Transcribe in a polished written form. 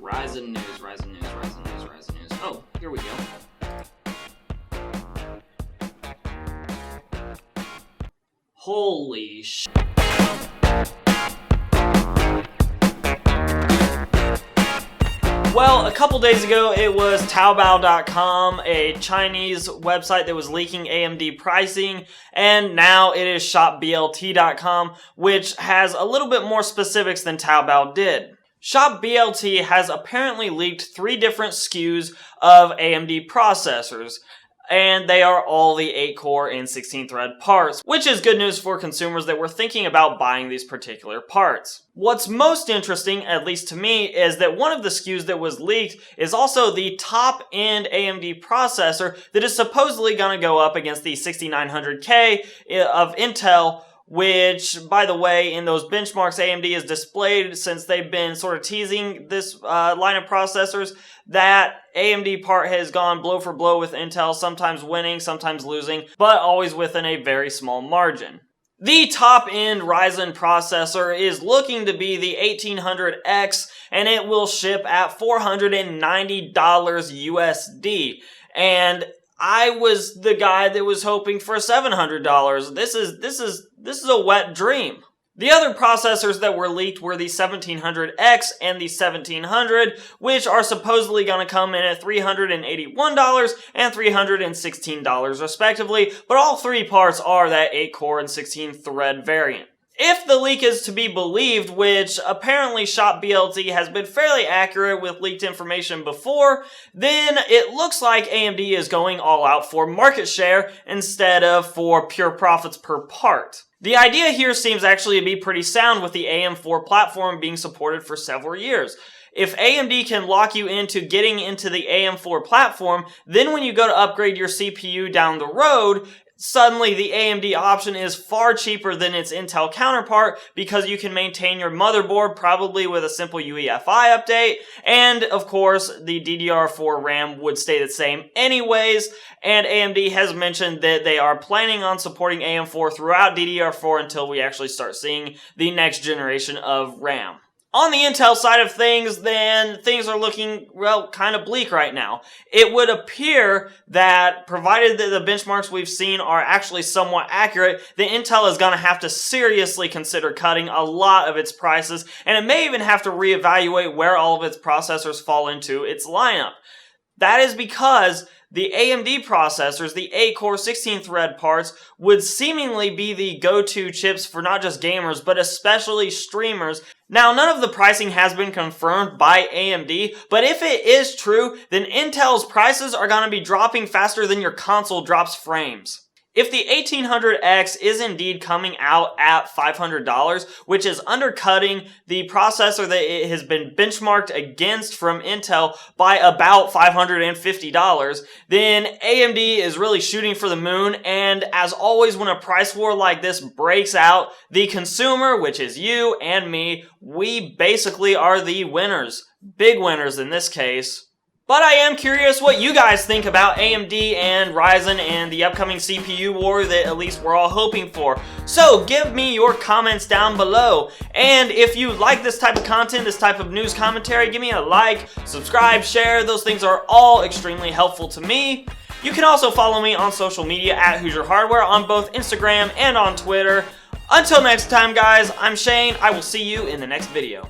Ryzen news, Ryzen news, Ryzen news, Ryzen news. Oh, here we go. Holy sh**. Well, a couple days ago, it was Taobao.com, a Chinese website that was leaking AMD pricing, and now it is ShopBLT.com, which has a little bit more specifics than Taobao did. ShopBLT has apparently leaked 3 different SKUs of AMD processors, and they are all the 8-core and 16-thread parts, which is good news for consumers that were thinking about buying these particular parts. What's most interesting, at least to me, is that one of the SKUs that was leaked is also the top-end AMD processor that is supposedly going to go up against the 6900K of Intel, which, by the way, in those benchmarks AMD has displayed since they've been sort of teasing this line of processors, that AMD part has gone blow for blow with Intel, sometimes winning, sometimes losing, but always within a very small margin. The top-end Ryzen processor is looking to be the 1800X, and it will ship at $490 USD. And I was the guy that was hoping for $700. This is a wet dream. The other processors that were leaked were the 1700X and the 1700, which are supposedly going to come in at $381 and $316 respectively, but all 3 parts are that 8-core and 16-thread variant. If the leak is to be believed, which apparently ShopBLT has been fairly accurate with leaked information before, then it looks like AMD is going all out for market share instead of for pure profits per part. The idea here seems actually to be pretty sound with the AM4 platform being supported for several years. If AMD can lock you into getting into the AM4 platform, then when you go to upgrade your CPU down the road, suddenly the AMD option is far cheaper than its Intel counterpart because you can maintain your motherboard probably with a simple UEFI update, and of course the DDR4 RAM would stay the same anyways, and AMD has mentioned that they are planning on supporting AM4 throughout DDR4 until we actually start seeing the next generation of RAM. On the Intel side of things, then, things are looking, well, kind of bleak right now. It would appear that, provided that the benchmarks we've seen are actually somewhat accurate, that Intel is going to have to seriously consider cutting a lot of its prices, and it may even have to reevaluate where all of its processors fall into its lineup. That is because the AMD processors, the 8-core 16-thread parts, would seemingly be the go-to chips for not just gamers, but especially streamers. Now, none of the pricing has been confirmed by AMD, but if it is true, then Intel's prices are going to be dropping faster than your console drops frames. If the 1800X is indeed coming out at $500, which is undercutting the processor that it has been benchmarked against from Intel by about $550, then AMD is really shooting for the moon, and as always when a price war like this breaks out, the consumer, which is you and me, we basically are the winners. Big winners in this case. But I am curious what you guys think about AMD and Ryzen and the upcoming CPU war that at least we're all hoping for. So give me your comments down below. And if you like this type of content, this type of news commentary, give me a like, subscribe, share. Those things are all extremely helpful to me. You can also follow me on social media at Hoosier Hardware on both Instagram and on Twitter. Until next time, guys, I'm Shane. I will see you in the next video.